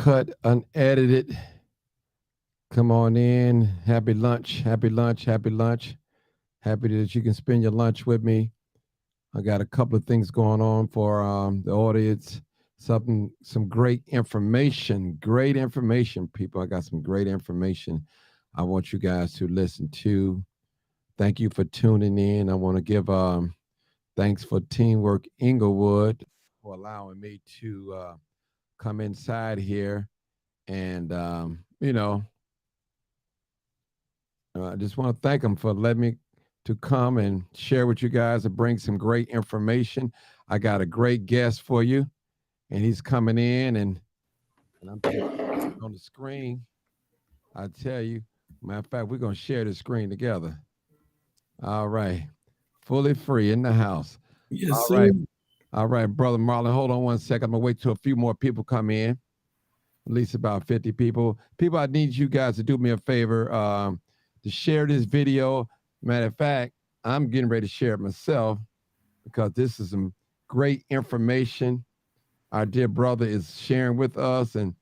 uncut, unedited. Come on in. Happy lunch. Happy lunch. Happy lunch. Happy that you can spend your lunch with me. I got a couple of things going on for the audience. Some great information. Great information, people. I got some great information I want you guys to listen to. Thank you for tuning in. I want to give thanks for Teamwork Englewood for allowing me to come inside here and I just want to thank them for letting me to come and share with you guys and bring some great information. I got a great guest for you, and he's coming in, and I'm putting it on the screen. I tell you, matter of fact, we're gonna share the screen together. All right, fully free in the house. Yes, All sir. right, all right, brother Marlon. Hold on one second. I'm gonna wait till a few more people come in. At least about 50 people. People, I need you guys to do me a favor to share this video. Matter of fact, I'm getting ready to share it myself because this is some great information our dear brother is sharing with us. And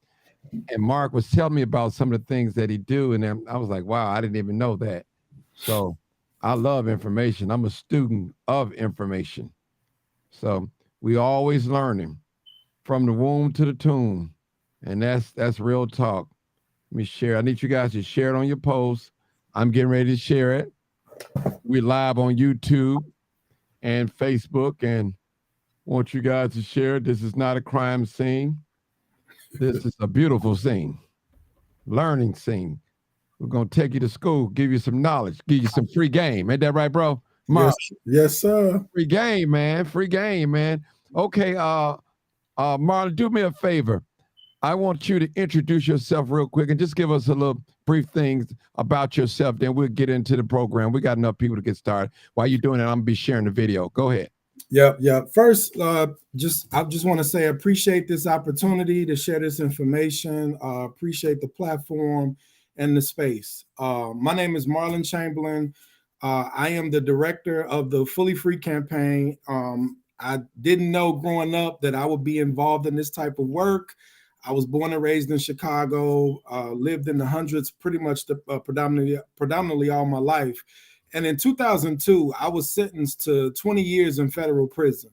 Mark was telling me about some of the things that he do. And then I was like, wow, I didn't even know that. So I love information. I'm a student of information. So we always learning from the womb to the tomb. And that's real talk. Let me share. I need you guys to share it on your post. I'm getting ready to share it. We're live on YouTube and Facebook, and want you guys to share it. This is not a crime scene. This is a beautiful scene, learning scene. We're gonna take you to school, give you some knowledge, give you some free game. Ain't that right, bro? Yes, Mark, yes, sir. free game, man. Free game, man. Okay, Marlon, do me a favor. I want you to introduce yourself real quick and just give us a little brief things about yourself. Then we'll get into the program. We got enough people to get started. While you're doing it, I'm gonna be sharing the video. Go ahead. Yep, yep. First, I just want to say I appreciate this opportunity to share this information. Appreciate the platform and the space. My name is Marlon Chamberlain. I am the director of the Fully Free campaign. I didn't know growing up that I would be involved in this type of work. I was born and raised in Chicago, lived in the hundreds pretty much predominantly all my life. And in 2002, I was sentenced to 20 years in federal prison.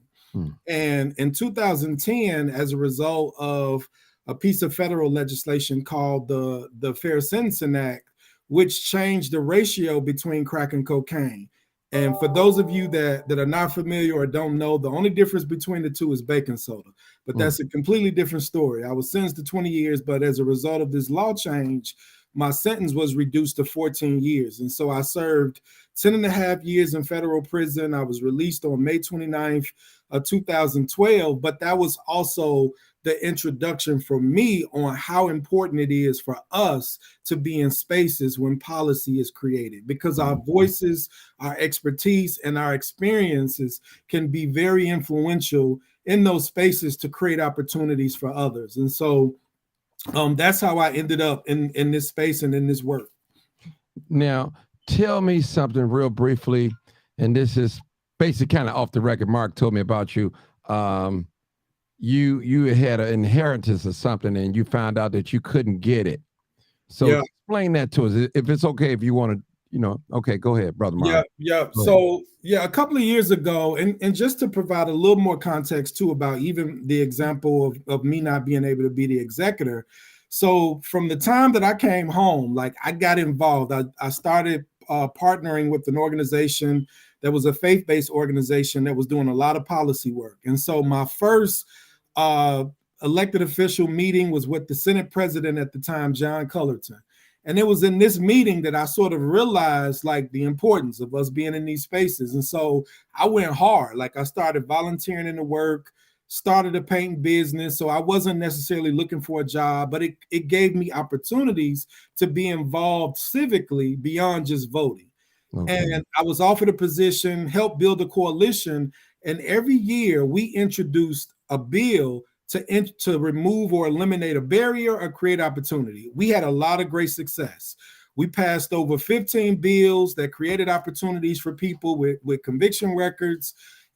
And in 2010, as a result of a piece of federal legislation called the Fair Sentencing Act, which changed the ratio between crack and cocaine. And for those of you that are not familiar or don't know, the only difference between the two is baking soda. But that's a completely different story. I was sentenced to 20 years, but as a result of this law change, my sentence was reduced to 14 years. And so I served 10 and a half years in federal prison. I was released on May 29th of 2012, but that was also the introduction for me on how important it is for us to be in spaces when policy is created, because our voices, our expertise, and our experiences can be very influential in those spaces to create opportunities for others. And so that's how I ended up in this space and in this work. Now, tell me something real briefly, and this is basically kind of off the record. Mark told me about you. You had an inheritance or something, and you found out that you couldn't get it. So Yeah. explain that to us, if it's okay. If you want to, okay, go ahead, brother Mark. Yeah. So a couple of years ago, and just to provide a little more context too about even the example of me not being able to be the executor. So from the time that I came home, like I got involved, I started partnering with an organization that was a faith-based organization that was doing a lot of policy work. And so my first elected official meeting was with the Senate president at the time, John Cullerton. And it was in this meeting that I sort of realized like the importance of us being in these spaces. And so I went hard. Like I started volunteering in the work, started a paint business. So I wasn't necessarily looking for a job, but it gave me opportunities to be involved civically beyond just voting. Okay. And I was offered a position, helped build a coalition. And every year we introduced a bill to remove or eliminate a barrier or create opportunity. We had a lot of great success. We passed over 15 bills that created opportunities for people with conviction records.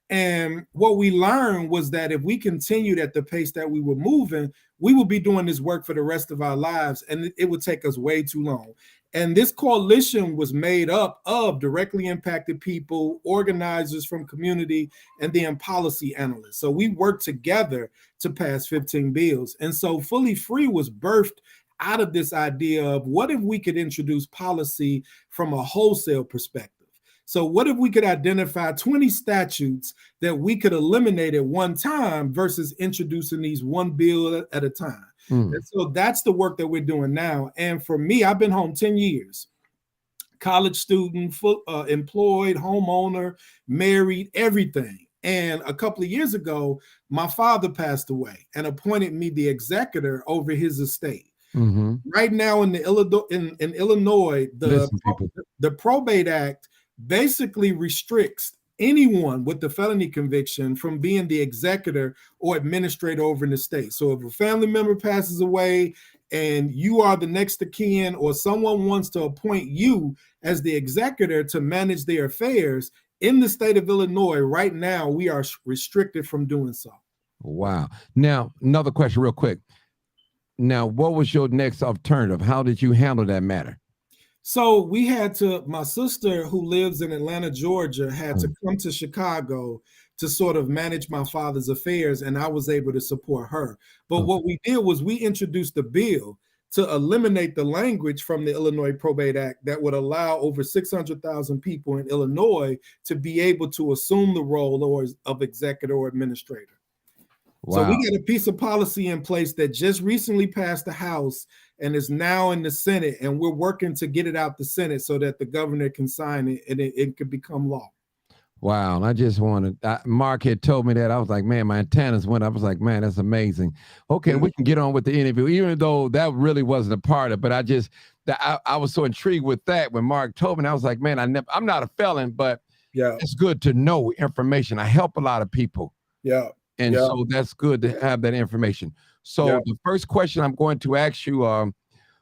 And what we learned was that if we continued at the pace that we were moving, we would be doing this work for the rest of our lives, and it would take us way too long. And this coalition was made up of directly impacted people, organizers from community, and then policy analysts. So we worked together to pass 15 bills. And so Fully Free was birthed out of this idea of what if we could introduce policy from a wholesale perspective? So what if we could identify 20 statutes that we could eliminate at one time versus introducing these one bill at a time? And so that's the work that we're doing now. And for me, I've been home 10 years, college student, employed, homeowner, married, everything. And a couple of years ago, my father passed away and appointed me the executor over his estate. Right now in Illinois, the Probate Act basically restricts anyone with the felony conviction from being the executor or administrator over an estate. So if a family member passes away and you are the next of kin, or someone wants to appoint you as the executor to manage their affairs in the state of Illinois, right now, we are restricted from doing so. Wow. Now, another question real quick. Now, what was your next alternative? How did you handle that matter? So we had to, my sister who lives in Atlanta, Georgia, had to come to Chicago to sort of manage my father's affairs, and I was able to support her. But what we did was we introduced a bill to eliminate the language from the Illinois Probate Act that would allow over 600,000 people in Illinois to be able to assume the role of executor or administrator. Wow. So we got a piece of policy in place that just recently passed the House and is now in the Senate, and we're working to get it out the Senate so that the governor can sign it and it could become law. Wow. And I just wanted, Mark had told me that. I was like, man, my antennas went up. I was like, man, that's amazing. Okay, we can get on with the interview, even though that really wasn't a part of it. But I was so intrigued with that when Mark told me. And I was like, man, I'm not a felon, but it's good to know information. I help a lot of people. Yeah. And so that's good to have that information. So the first question I'm going to ask you,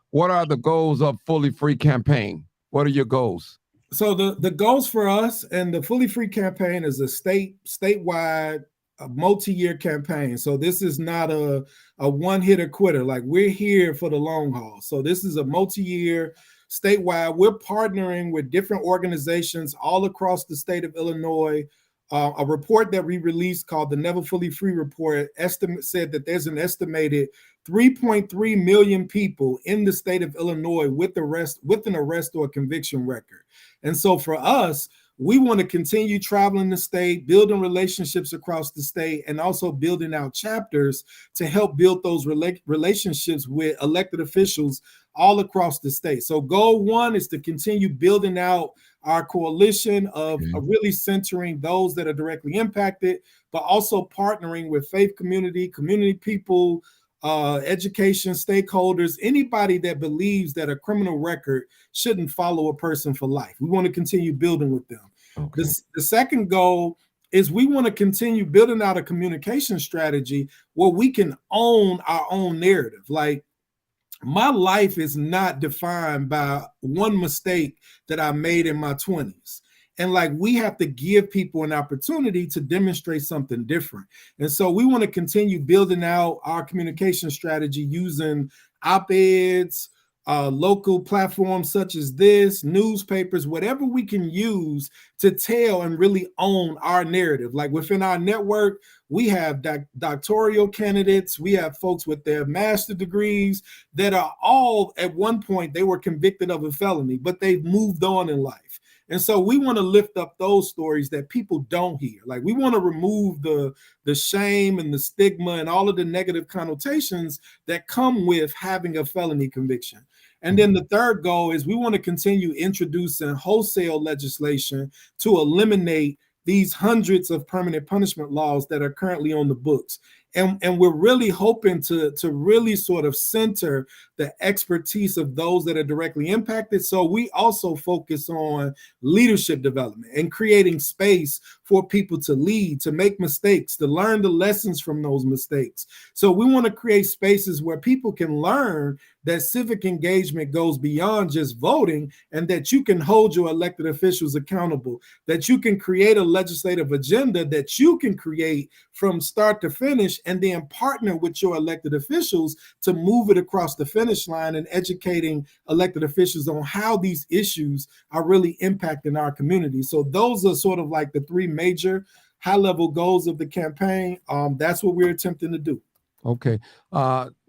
what are the goals of Fully Free campaign? What are your goals? So the goals for us and the Fully Free campaign is a statewide, multi-year campaign. So this is not a one-hitter quitter. Like, we're here for the long haul. So this is a multi-year, statewide. We're partnering with different organizations all across the state of Illinois. A report that we released called the Never Fully Free Report said that there's an estimated 3.3 million people in the state of Illinois with an arrest or conviction record. And so for us, we want to continue traveling the state, building relationships across the state, and also building out chapters to help build those relationships with elected officials all across the state. So goal one is to continue building out our coalition of really centering those that are directly impacted, but also partnering with faith community people, education stakeholders, anybody that believes that a criminal record shouldn't follow a person for life. We want to continue building with them. Okay. The second goal is we want to continue building out a communication strategy where we can own our own narrative. Like, my life is not defined by one mistake that I made in my 20s. And like, we have to give people an opportunity to demonstrate something different. And so we want to continue building out our communication strategy using op-eds, local platforms such as this, newspapers, whatever we can use to tell and really own our narrative. Like, within our network, we have doctoral candidates, we have folks with their master's degrees that are all, at one point, they were convicted of a felony, but they've moved on in life. And so we want to lift up those stories that people don't hear. Like, we want to remove the shame and the stigma and all of the negative connotations that come with having a felony conviction. And then the third goal is we want to continue introducing wholesale legislation to eliminate these hundreds of permanent punishment laws that are currently on the books. And we're really hoping to really sort of center the expertise of those that are directly impacted. So we also focus on leadership development and creating space for people to lead, to make mistakes, to learn the lessons from those mistakes. So we want to create spaces where people can learn that civic engagement goes beyond just voting, and that you can hold your elected officials accountable, that you can create a legislative agenda that you can create from start to finish, and then partner with your elected officials to move it across the finish line, and educating elected officials on how these issues are really impacting our community. So those are sort of like the three major high-level goals of the campaign. That's what we're attempting to do. Okay.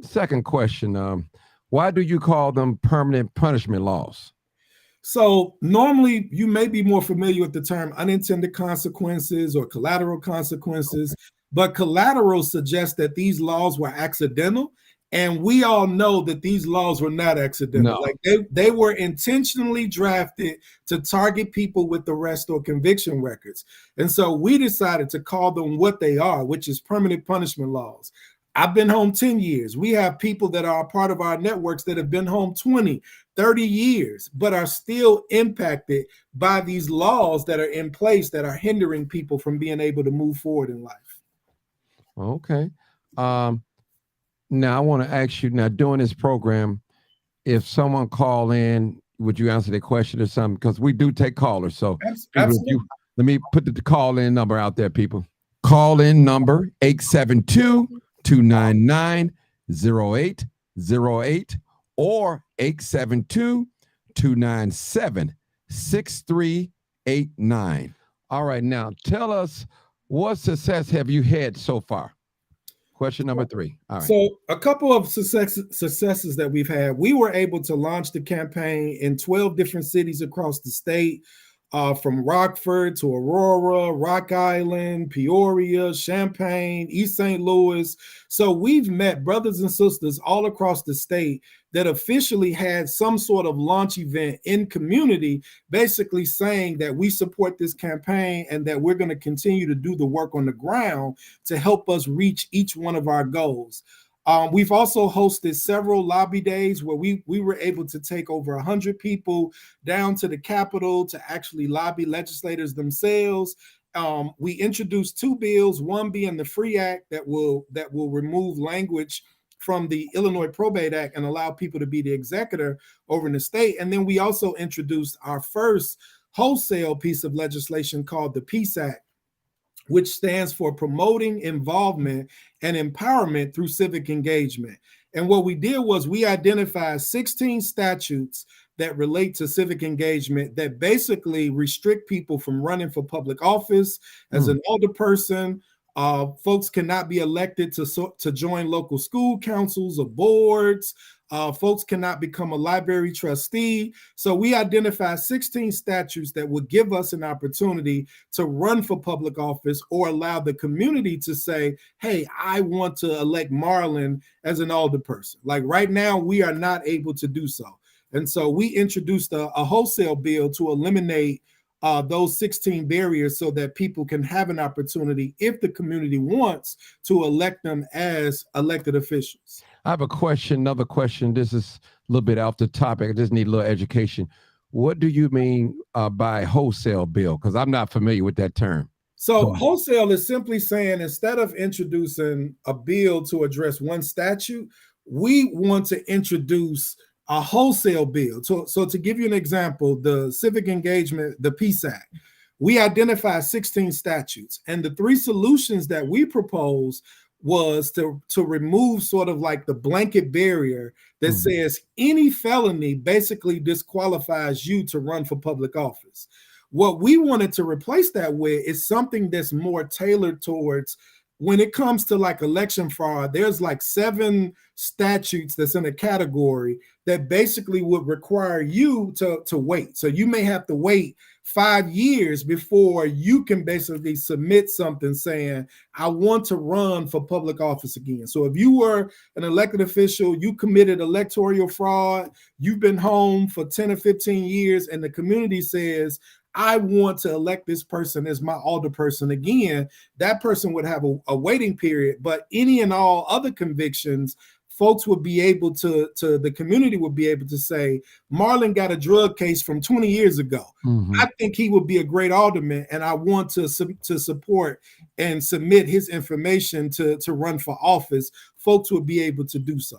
Second question. Why do you call them permanent punishment laws? So normally you may be more familiar with the term unintended consequences or collateral consequences, but collateral suggests that these laws were accidental. And we all know that these laws were not accidental. No. Like they were intentionally drafted to target people with arrest or conviction records. And so we decided to call them what they are, which is permanent punishment laws. I've been home 10 years. We have people that are a part of our networks that have been home 20, 30 years, but are still impacted by these laws that are in place that are hindering people from being able to move forward in life. Okay. Now I want to ask you, now during this program, if someone call in, would you answer the question or something? Because we do take callers. So Absolutely. let me put the call in number out there, people. Call in number 872-299-0808 or 872-297-6389. All right, now tell us, what success have you had so far? Question number 3. All right. So a couple of successes that we've had. We were able to launch the campaign in 12 different cities across the state, from Rockford to Aurora, Rock Island, Peoria, Champaign, East St. Louis. So we've met brothers and sisters all across the state that officially had some sort of launch event in community, basically saying that we support this campaign and that we're going to continue to do the work on the ground to help us reach each one of our goals. We've also hosted several lobby days where we were able to take over 100 people down to the Capitol to actually lobby legislators themselves. We introduced 2 bills, one being the FREE Act that will remove language from the Illinois Probate Act and allow people to be the executor over in the state. And then we also introduced our first wholesale piece of legislation called the Peace Act, which stands for Promoting Involvement and Empowerment Through Civic Engagement. And what we did was we identified 16 statutes that relate to civic engagement that basically restrict people from running for public office. As an older person, folks cannot be elected to join local school councils or boards. Folks cannot become a library trustee. So we identified 16 statutes that would give us an opportunity to run for public office or allow the community to say, hey, I want to elect Marlon as an older person. Like right now, we are not able to do so. And so we introduced a wholesale bill to eliminate those 16 barriers so that people can have an opportunity, if the community wants, to elect them as elected officials. I have a question, another question. This is a little bit off the topic. I just need a little education. What do you mean by wholesale bill? Because I'm not familiar with that term. So wholesale is simply saying, instead of introducing a bill to address one statute, we want to introduce a wholesale bill. So to give you an example, the civic engagement, the Peace Act, we identified 16 statutes, and the 3 solutions that we proposed was to remove sort of like the blanket barrier that says any felony basically disqualifies you to run for public office. What we wanted to replace that with is something that's more tailored towards, when it comes to like election fraud, there's like 7 statutes that's in a category that basically would require you to wait. So you may have to wait 5 years before you can basically submit something saying, I want to run for public office again. So if you were an elected official, you committed electoral fraud, you've been home for 10 or 15 years, and the community says, I want to elect this person as my alderperson again, that person would have a waiting period. But any and all other convictions, folks would be able to the community would be able to say, Marlon got a drug case from 20 years ago. Mm-hmm. I think he would be a great alderman, and I want to support and submit his information to run for office. Folks would be able to do so.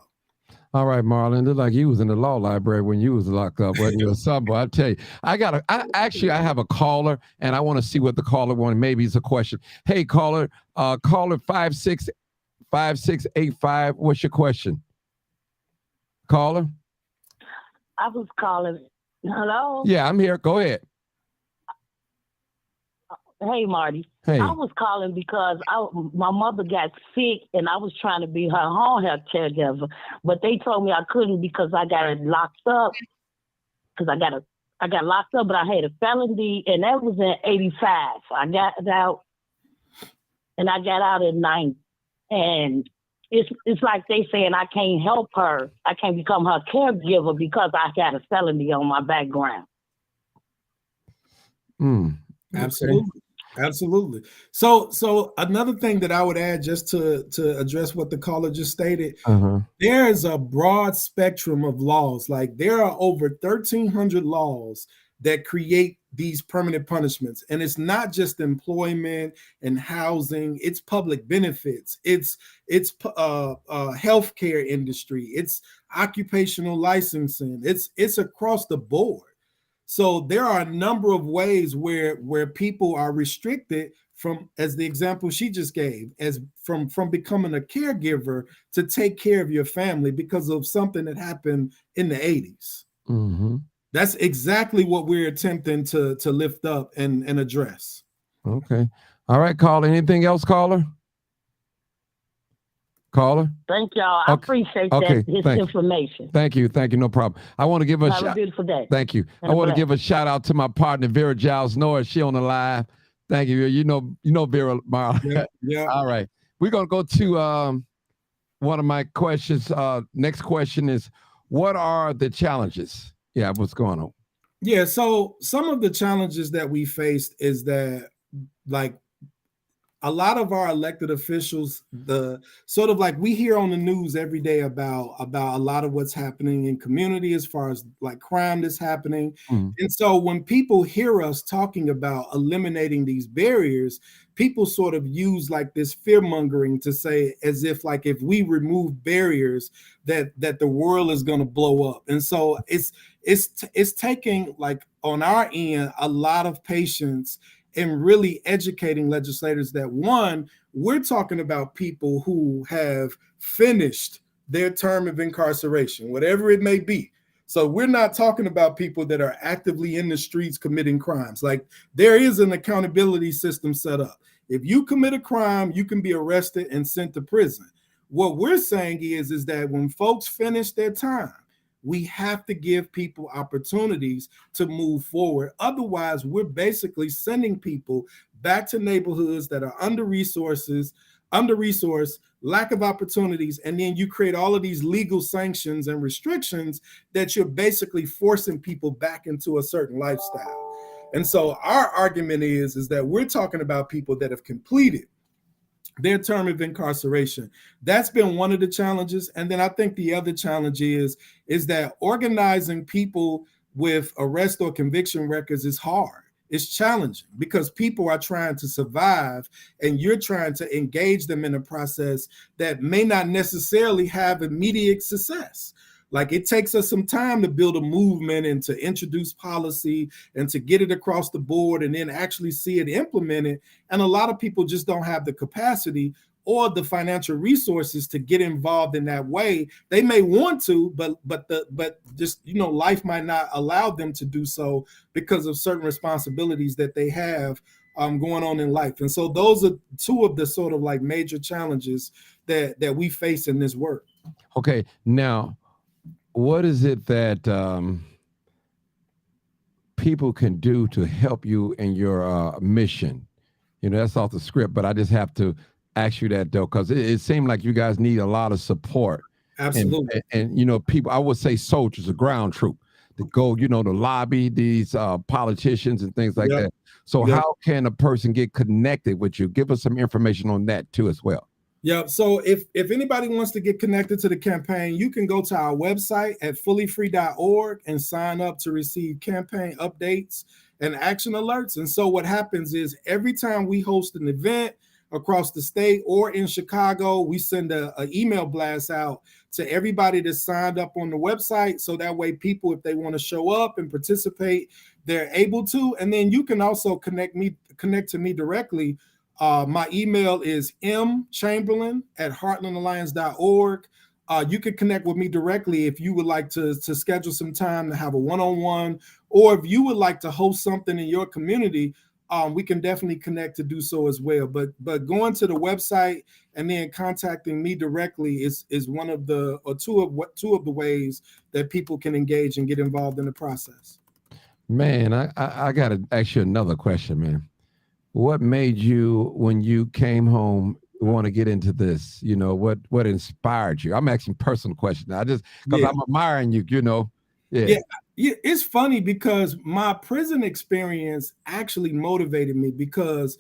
All right, Marlon. Look like you was in the law library when you was locked up, wasn't you? Or something. But I tell you, I have a caller, and I want to see what the caller wanted. Maybe it's a question. Hey, caller, caller 5685. What's your question? Caller? I was calling. Hello? Yeah, I'm here. Go ahead. Hey, Marty. Hey. I was calling because my mother got sick and I was trying to be her home health caregiver, but they told me I couldn't because I got locked up. Because I got locked up, but I had a felony, and that was in '85. I got out, and I got out in '90, and it's like they saying I can't help her. I can't become her caregiver because I got a felony on my background. Absolutely. Absolutely. So another thing that I would add, just to address what the caller just stated, there is a broad spectrum of laws. Like there are over 1,300 laws that create these permanent punishments, and it's not just employment and housing; it's public benefits, it's healthcare industry, it's occupational licensing, it's across the board. So there are a number of ways where people are restricted from, as the example she just gave, as from becoming a caregiver to take care of your family because of something that happened in the 80s. That's exactly what we're attempting to lift up and address. Okay. All right, caller. Anything else, caller? Caller? Thank y'all. I appreciate his information. Thank you. No problem. I want to give Have a beautiful day. Thank you. I want to give a shout out to my partner, Vera Giles Norris. She on the live. Thank you. You know Vera, Marlon. Yeah. All right. We're going to go to one of my questions. Next question is, what are the challenges? Yeah, what's going on? Yeah, so some of the challenges that we faced is that, like, a lot of our elected officials, the sort of like we hear on the news every day about a lot of what's happening in community as far as like crime that's happening. And so when people hear us talking about eliminating these barriers, people sort of use like this fear mongering to say, as if like if we remove barriers that the world is going to blow up. And so it's taking, like, on our end, a lot of patience and really educating legislators that, one, we're talking about people who have finished their term of incarceration, whatever it may be. So we're not talking about people that are actively in the streets committing crimes. Like, there is an accountability system set up. If you commit a crime, you can be arrested and sent to prison. What we're saying is that when folks finish their time, we have to give people opportunities to move forward. Otherwise, we're basically sending people back to neighborhoods that are under-resourced, lack of opportunities, and then you create all of these legal sanctions and restrictions that you're basically forcing people back into a certain lifestyle. And so our argument is that we're talking about people that have completed their term of incarceration. That's been one of the challenges. And then I think the other challenge is that organizing people with arrest or conviction records is hard. It's challenging because people are trying to survive, and you're trying to engage them in a process that may not necessarily have immediate success. Like, it takes us some time to build a movement and to introduce policy and to get it across the board and then actually see it implemented. And a lot of people just don't have the capacity or the financial resources to get involved in that way. They may want to, but just, life might not allow them to do so because of certain responsibilities that they have going on in life. And so those are two of the sort of like major challenges that we face in this work. Okay, now, what is it that people can do to help you in your mission? That's off the script, but I just have to ask you that, though, because it seemed like you guys need a lot of support. Absolutely. And people, I would say soldiers, a ground troop, to go, to lobby these politicians and things like Yep. that. So Yep. how can a person get connected with you? Give us some information on that too as well. Yeah. So if anybody wants to get connected to the campaign, you can go to our website at fullyfree.org and sign up to receive campaign updates and action alerts. And so what happens is every time we host an event across the state or in Chicago, we send a email blast out to everybody that's signed up on the website. So that way people, if they want to show up and participate, they're able to. And then you can also connect to me directly. My email is mchamberlain@heartlandalliance.org. You can connect with me directly if you would like to schedule some time to have a one-on-one, or if you would like to host something in your community, we can definitely connect to do so as well. But going to the website and then contacting me directly is one of the two of the ways that people can engage and get involved in the process. Man, I got to ask you another question, man. What made you, when you came home, want to get into this? What inspired you? I'm asking personal questions. Because I'm admiring you, Yeah. It's funny because my prison experience actually motivated me, because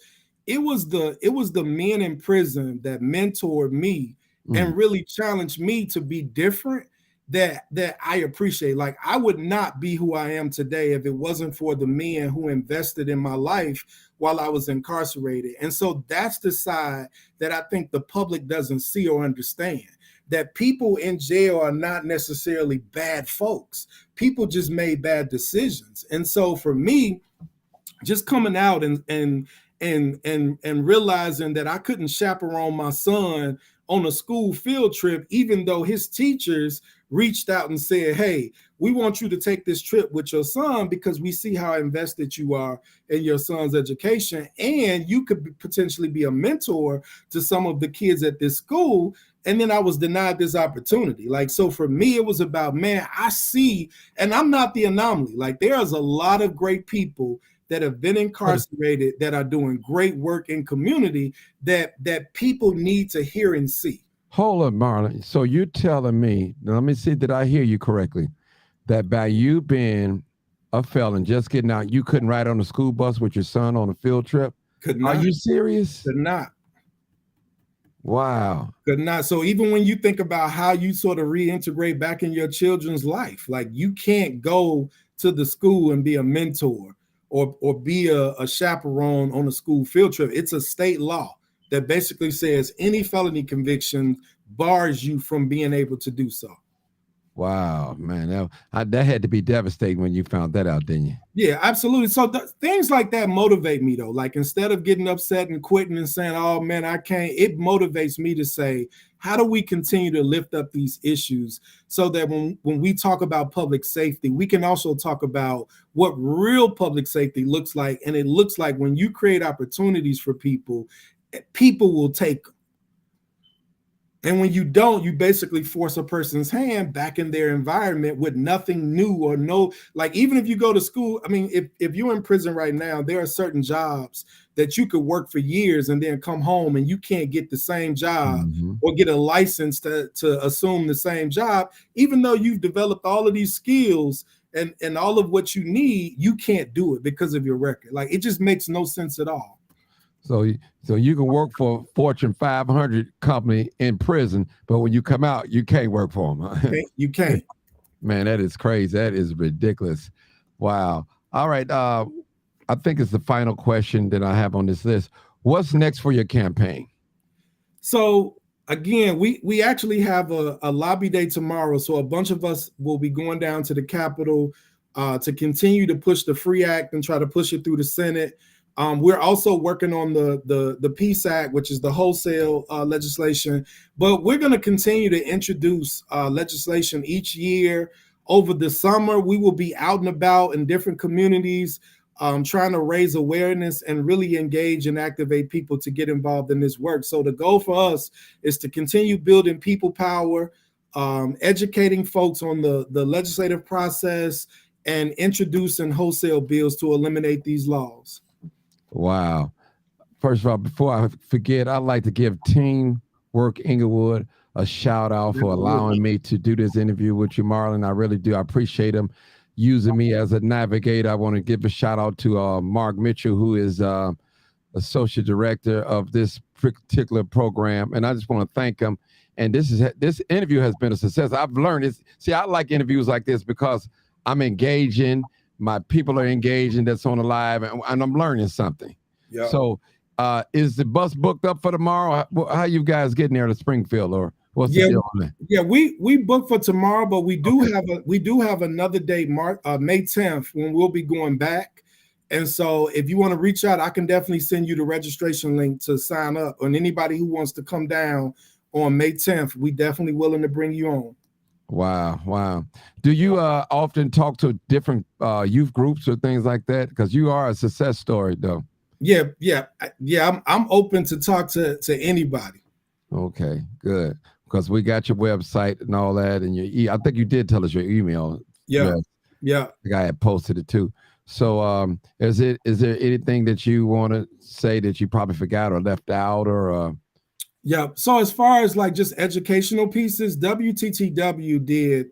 it was the men in prison that mentored me and really challenged me to be different, that I appreciate. Like, I would not be who I am today if it wasn't for the men who invested in my life while I was incarcerated. And so that's the side that I think the public doesn't see or understand, that people in jail are not necessarily bad folks. People just made bad decisions. And so for me, just coming out and realizing that I couldn't chaperone my son on a school field trip, even though his teachers reached out and said, hey, we want you to take this trip with your son because we see how invested you are in your son's education, and you could potentially be a mentor to some of the kids at this school. And then I was denied this opportunity. Like, so for me, it was about, man, I see, and I'm not the anomaly. Like, there's a lot of great people that have been incarcerated that are doing great work in community that people need to hear and see. Hold up, Marlon. So you're telling me, now let me see, did I hear you correctly, that by you being a felon, just getting out, you couldn't ride on the school bus with your son on a field trip? Could not. Are you serious? Could not. Wow. Could not. So even when you think about how you sort of reintegrate back in your children's life, like, you can't go to the school and be a mentor or be a chaperone on a school field trip. It's a state law that basically says any felony conviction bars you from being able to do so. Wow, man, that had to be devastating when you found that out, didn't you? Yeah, absolutely. So things like that motivate me, though. Like, instead of getting upset and quitting and saying, oh man, I can't, it motivates me to say, how do we continue to lift up these issues so that when we talk about public safety, we can also talk about what real public safety looks like. And it looks like when you create opportunities for people, people will take them. And when you don't, you basically force a person's hand back in their environment with nothing new or no, like, even if you go to school, I mean, if you're in prison right now, there are certain jobs that you could work for years and then come home and you can't get the same job or get a license to assume the same job, even though you've developed all of these skills and all of what you need, you can't do it because of your record. Like, it just makes no sense at all. So you can work for a Fortune 500 company in prison, but when you come out, you can't work for them. Huh? You can't. Man, that is crazy. That is ridiculous. Wow. All right. I think it's the final question that I have on this list. What's next for your campaign? So again, we actually have a lobby day tomorrow. So a bunch of us will be going down to the Capitol to continue to push the FREE Act and try to push it through the Senate. We're also working on the Peace Act, which is the wholesale legislation, but we're going to continue to introduce legislation each year. Over the summer, we will be out and about in different communities, trying to raise awareness and really engage and activate people to get involved in this work. So the goal for us is to continue building people power, educating folks on the legislative process, and introducing wholesale bills to eliminate these laws. Wow. First of all, before I forget, I'd like to give Teamwork Englewood a shout out for allowing me to do this interview with you, Marlon. I really do. I appreciate them. using me as a navigator. I want to give a shout out to Mark Mitchell, who is associate director of this particular program, and I just want to thank him. And this interview has been a success. I've learned this. See, I like interviews like this because I'm engaging. My people are engaging. That's on the live, and I'm learning something. Yeah. So, is the bus booked up for tomorrow? How you guys getting there to Springfield, or what's the deal on that? Yeah, we booked for tomorrow, but we do have another date, May 10th, when we'll be going back. And so if you want to reach out, I can definitely send you the registration link to sign up. And anybody who wants to come down on May 10th, we definitely willing to bring you on. Wow. Do you often talk to different youth groups or things like that? Because you are a success story, though. Yeah. I'm open to talk to anybody. Okay, good. Because we got your website and all that, and I think you did tell us your email. Yeah. The guy had posted it too. So, is there anything that you want to say that you probably forgot or left out, or? Yeah. So as far as like just educational pieces, WTTW did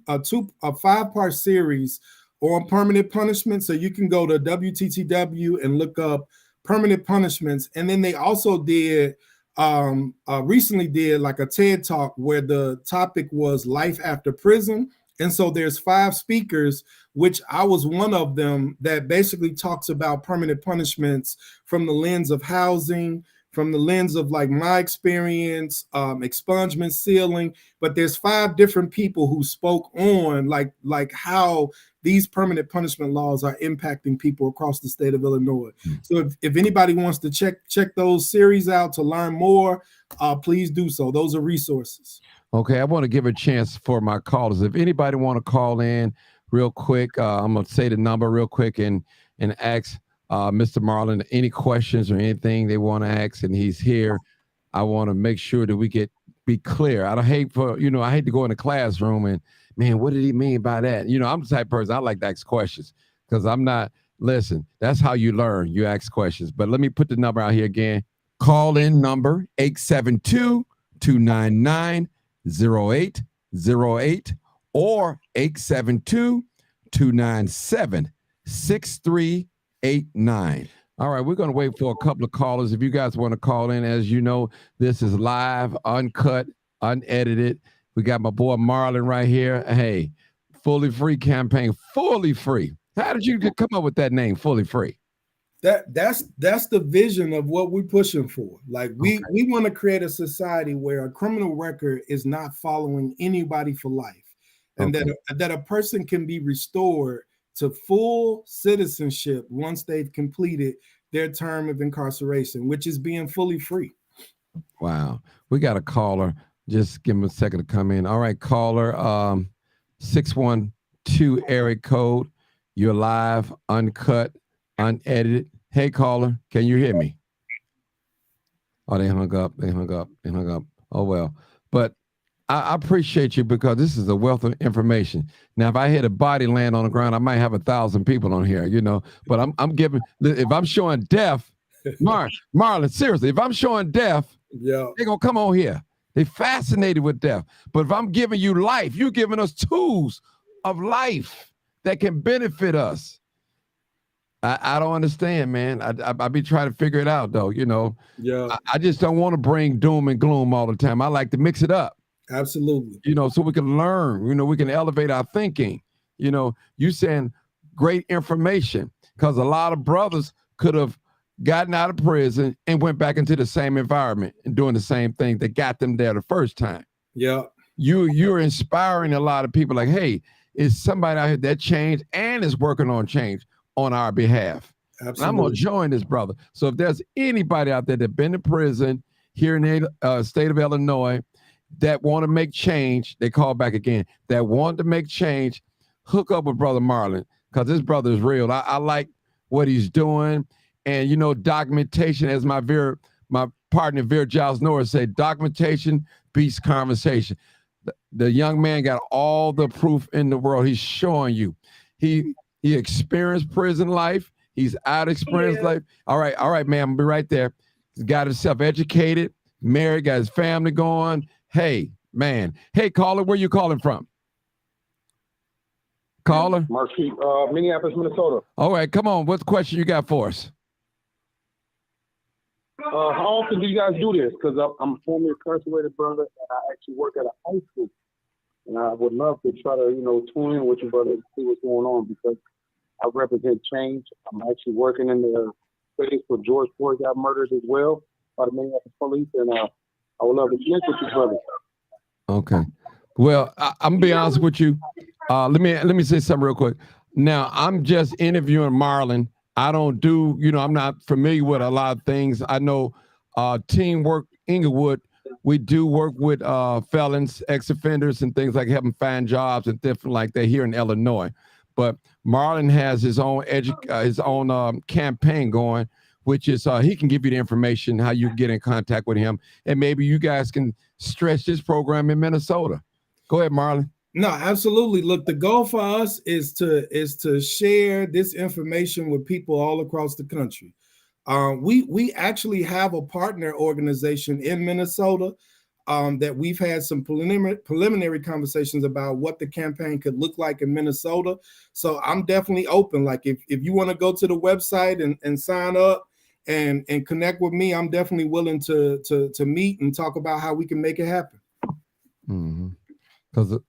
a 5-part series on permanent punishment. So you can go to WTTW and look up permanent punishments. And then they also did recently did like a TED Talk where the topic was life after prison. And so there's 5 speakers, which I was one of them, that basically talks about permanent punishments from the lens of housing, from the lens of like my experience, expungement, sealing. But there's 5 different people who spoke on like how these permanent punishment laws are impacting people across the state of Illinois. So if anybody wants to check those series out to learn more, please do so. Those are resources. Okay, I want to give a chance for my callers. If anybody want to call in real quick, I'm going to say the number real quick and ask Mr. Marlon any questions or anything they want to ask, and he's here. I want to make sure that we be clear. I hate to go in the classroom and, man, what did he mean by that? I'm the type of person, I like to ask questions because listen, that's how you learn. You ask questions. But let me put the number out here again. Call in number 872-299-0808 or 872-297-6389. All right, we're going to wait for a couple of callers. If you guys want to call in, as you know, this is live, uncut, unedited. We got my boy Marlon right here. Hey, Fully Free campaign, fully free. How did you come up with that name, Fully Free? That's the vision of what we're pushing for. Like we want to create a society where a criminal record is not following anybody for life, and that a person can be restored to full citizenship once they've completed their term of incarceration, which is being fully free. Wow. We got a caller. Just give him a second to come in. All right, caller, 612 area code. You're live, uncut, unedited. Hey, caller, can you hear me? Oh, they hung up. Oh, well. But I appreciate you because this is a wealth of information. Now, if I hit a body land on the ground, I might have 1,000 people on here, but I'm giving, if I'm showing death, Marlon, seriously, if I'm showing death, they're going to come on here. They're fascinated with death. But if I'm giving you life, you're giving us tools of life that can benefit us. I don't understand, man. I be trying to figure it out, though, I just don't want to bring doom and gloom all the time. I like to mix it up. Absolutely. So we can learn, we can elevate our thinking. You saying great information because a lot of brothers could have gotten out of prison and went back into the same environment and doing the same thing that got them there the first time. Yeah. You're inspiring a lot of people like, hey, is somebody out here that changed and is working on change on our behalf. Absolutely. And I'm going to join this brother. So if there's anybody out there that's been to prison here in the state of Illinois that want to make change, they call back again, that want to make change, hook up with Brother Marlon because this brother is real. I like what he's doing. And, documentation, as my partner, Vera Giles Norris, said, documentation beats conversation. The young man got all the proof in the world. He's showing you. He experienced prison life. He's out experienced life. All right, man, I'll be right there. He's got himself educated, married, got his family going. Hey, man. Hey, caller, where you calling from? Caller? Marquis, Minneapolis, Minnesota. All right, come on. What question you got for us? How often do you guys do this? Because I'm a former incarcerated brother, and I actually work at a high school. And I would love to try to, tune in with you, brother, and see what's going on, because I represent change. I'm actually working in the space where George Floyd got murdered as well by the Minneapolis police, and I would love to connect with you, brother. Okay. Well, I'm gonna be honest with you. Let me say something real quick. Now, I'm just interviewing Marlon. I don't do, I'm not familiar with a lot of things. I know Teamwork Englewood, we do work with felons, ex-offenders, and things like helping find jobs and different like that here in Illinois. But Marlon has his own campaign going, which is he can give you the information how you get in contact with him, and maybe you guys can stretch this program in Minnesota. Go ahead, Marlon. No, absolutely. Look, the goal for us is to share this information with people all across the country. We actually have a partner organization in Minnesota that we've had some preliminary conversations about what the campaign could look like in Minnesota. So I'm definitely open. Like if you want to go to the website and sign up and connect with me, I'm definitely willing to meet and talk about how we can make it happen. Mm-hmm. Because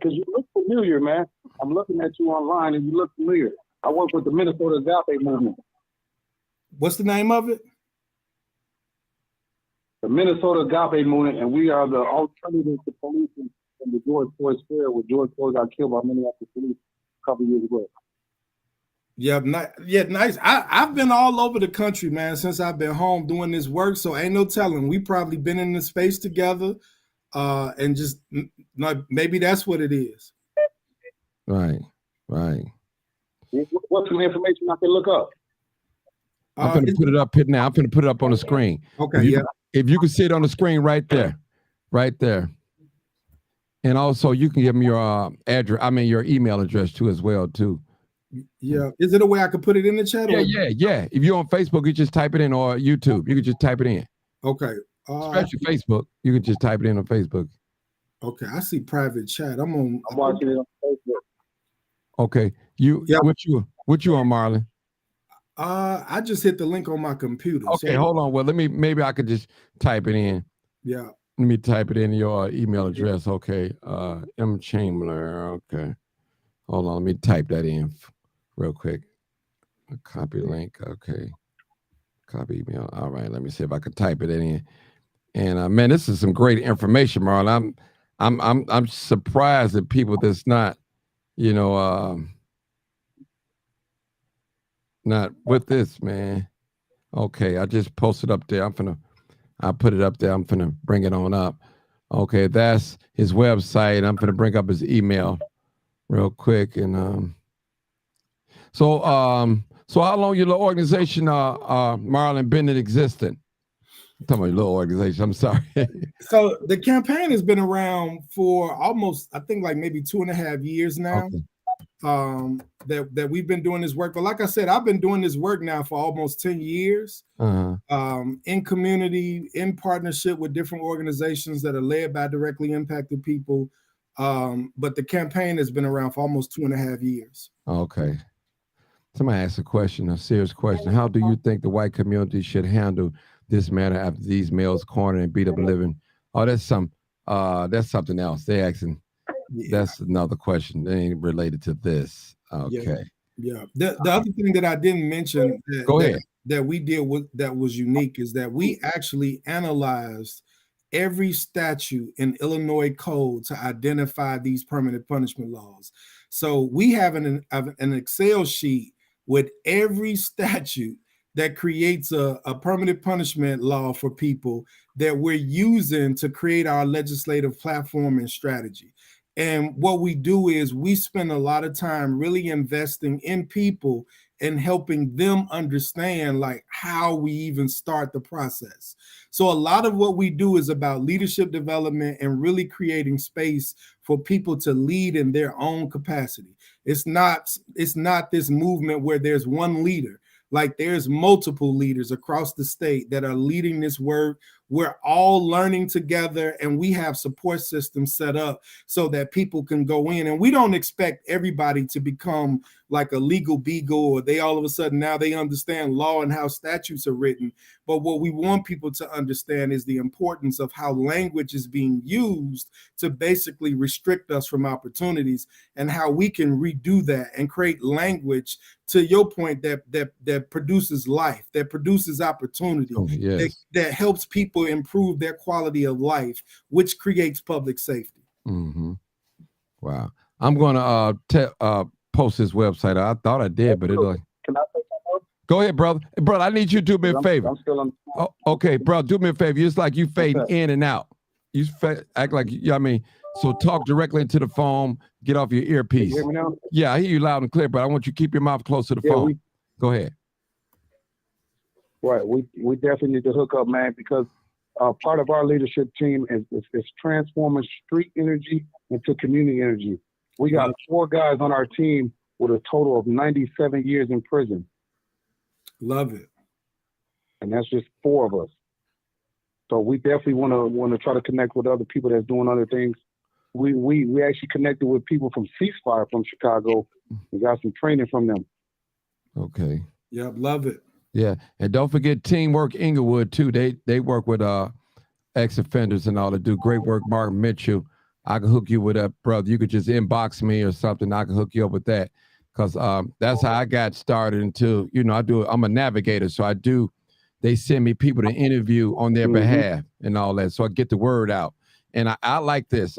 you look familiar, man. I'm looking at you online and you look familiar. I work with the Minnesota Agape movement. What's the name of it? The Minnesota Agape movement, and we are the alternative to police in the George Floyd Square, where George Floyd got killed by Minneapolis police a couple years ago. Yeah, nice. I've been all over the country, man, since I've been home doing this work. So ain't no telling. We probably been in the space together, and just maybe that's what it is. Right. What's some information I can look up? I'm going to put it up here now. I'm going to put it up on the screen. Okay, if you can see it on the screen right there. And also you can give me your your email address too as well too. Yeah. Is it a way I could put it in the chat? Yeah. If you're on Facebook, you just type it in, or YouTube, you can just type it in. Okay. Especially Facebook, you can just type it in on Facebook. Okay, I see private chat. I'm watching it on Facebook. Okay. What you on, Marlon? I just hit the link on my computer. Okay, hold on. Well, maybe I could just type it in. Yeah. Let me type it in your email address. Okay. M. Chamberlain. Okay. Hold on. Let me type that in real quick. Copy link. Okay. Copy email. All right. Let me see if I can type it in. And man, this is some great information, Marlon. I'm surprised at people that's not, not with this, man. Okay, I just posted up there. I put it up there. I'm finna bring it on up. Okay, that's his website. I'm finna bring up his email real quick. And so how long your little organization, Marlon, been in existence? I'm talking about your little organization. I'm sorry. So the campaign has been around for almost, I think, like maybe 2.5 years now. Okay. That we've been doing this work. But like I said, I've been doing this work now for almost 10 years in community, in partnership with different organizations that are led by directly impacted people. But the campaign has been around for almost 2.5 years. Okay. Somebody asked a serious question. How do you think the white community should handle this matter after these males cornered and beat up living? Oh, that's something else. They asking. Yeah. That's another question. They ain't related to this. Okay. Yeah. The other thing that I didn't mention that we did with that was unique is that we actually analyzed every statute in Illinois code to identify these permanent punishment laws. So we have an Excel sheet with every statute that creates a permanent punishment law for people that we're using to create our legislative platform and strategy. And what we do is we spend a lot of time really investing in people and helping them understand like how we even start the process. So a lot of what we do is about leadership development and really creating space for people to lead in their own capacity. It's not this movement where there's one leader. Like there's multiple leaders across the state that are leading this work. we're all learning together, and we have support systems set up so that people can go in. And we don't expect everybody to become like a legal beagle, or they all of a sudden now they understand law and how statutes are written. But what we want people to understand is the importance of how language is being used to basically restrict us from opportunities, and how we can redo that and create language, to your point, that produces life, that produces opportunity, yes. that helps people improve their quality of life, which creates public safety. Mm-hmm. Wow. I'm going to post this website. I thought I did, but it'll. Can I say something? Go ahead, brother. Brother, I need you to do me a favor. I'm still on. Oh, okay, bro, do me a favor. It's like you fading in and out. You act like, I mean, so talk directly into the phone. Get off your earpiece. You hear me now? Yeah, I hear you loud and clear, but I want you to keep your mouth close to the phone. Go ahead. Right. We definitely need to hook up, man, because part of our leadership team is transforming street energy into community energy. We got 4 guys on our team with a total of 97 years in prison. Love it. And that's just 4 of us. So we definitely want to try to connect with other people that's doing other things. We actually connected with people from Ceasefire from Chicago. We got some training from them. Okay. Yep, love it. Yeah, and don't forget Teamwork Englewood too. They work with ex-offenders and all that, do great work. Mark Mitchell, I can hook you with that, brother. You could just inbox me or something. I can hook you up with that, because that's how I got started. Into, you know, I'm a navigator, so they send me people to interview on their behalf and all that, so I get the word out. And I like this.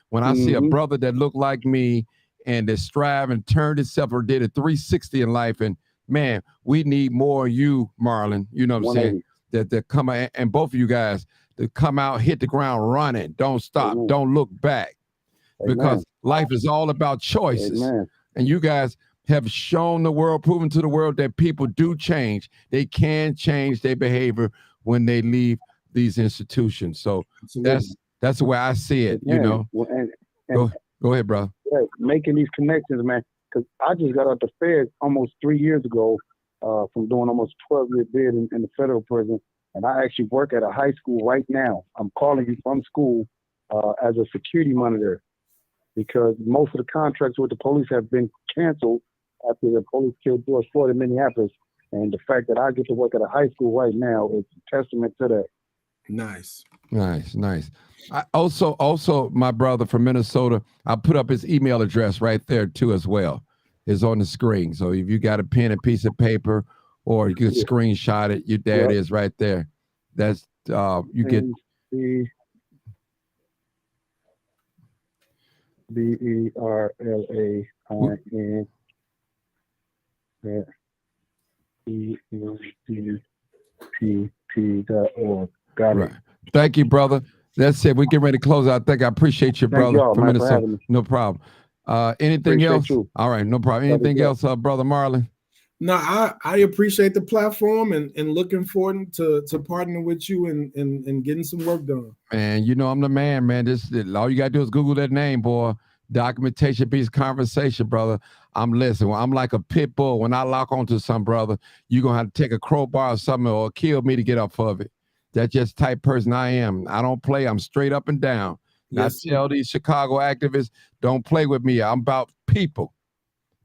When I see a brother that looked like me and that strive and turned himself or did a 360 in life, and man, we need more of you, Marlon. You know what I'm saying? That come out, and both of you guys, that come out, hit the ground running. Don't stop. Don't look back. Because life is all about choices. And you guys have shown the world, proven to the world that people do change. They can change their behavior when they leave these institutions. So that's the way I see it, you know. Go ahead, brother. Yeah, making these connections, man. Because I just got out the Fed almost 3 years ago from doing almost 12-year bid in the federal prison. And I actually work at a high school right now. I'm calling you from school as a security monitor, because most of the contracts with the police have been canceled after the police killed George Floyd in Minneapolis. And the fact that I get to work at a high school right now is a testament to that. Nice. I also, my brother from Minnesota, I put up his email address right there too as well. It's on the screen. So if you got a pen and piece of paper, or you can screenshot it, there it is right there. That's you get BERLANENPP.org. Got it. Thank you, brother. That's it. We get ready to close out. I appreciate you, brother, from Minnesota. No problem. Anything else? All right, no problem. Anything else, brother Marlon? No, I appreciate the platform and looking forward to partnering with you and getting some work done. Man, you know I'm the man, man. All you gotta do is Google that name, boy. Documentation beats conversation, brother. I'm listening. I'm like a pit bull. When I lock onto some, brother, you're gonna have to take a crowbar or something or kill me to get off of it. That's just the type person I am. I don't play. I'm straight up and down. Yes, I tell these Chicago activists, don't play with me. I'm about people,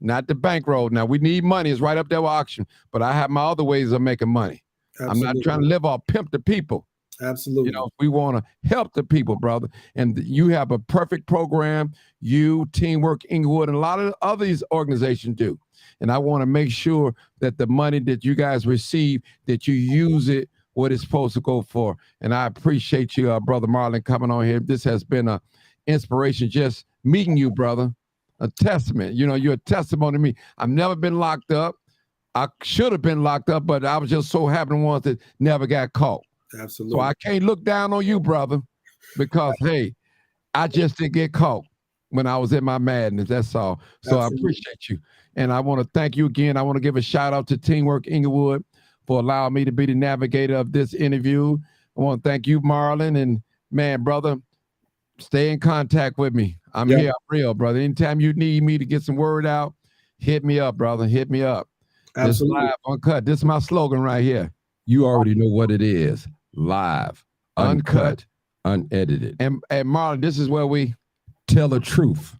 not the bankroll. Now, we need money. It's right up there with auction. But I have my other ways of making money. Absolutely. I'm not trying to live off pimp the people. Absolutely. You know, we want to help the people, brother. And you have a perfect program. You, Teamwork Englewood, and a lot of these organizations do. And I want to make sure that the money that you guys receive, that you use it what it's supposed to go for. And I appreciate you, brother Marlon, coming on here. This has been an inspiration, just meeting you, brother. A testament. You know, you're a testimony to me. I've never been locked up. I should have been locked up, but I was just so happy ones that never got caught. Absolutely. So I can't look down on you, brother, because, hey, I just didn't get caught when I was in my madness. That's all. So absolutely. I appreciate you. And I want to thank you again. I want to give a shout out to Teamwork Englewood for allowing me to be the navigator of this interview. I want to thank you, Marlon. And, man, brother, stay in contact with me. I'm here. I'm real, brother. Anytime you need me to get some word out, hit me up, brother. Hit me up. Absolutely. This live uncut. This is my slogan right here. You already know what it is. Live uncut, unedited. and Marlon, this is where we Tell the truth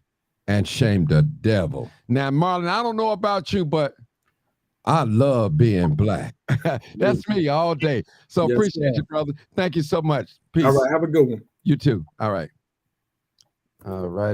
and shame the devil. now, Marlon. I don't know about you, but I love being black. that's me all day. So Yes, appreciate sir. you, brother. Thank you so much. Peace. All right, have a good one. You too. All right. All right.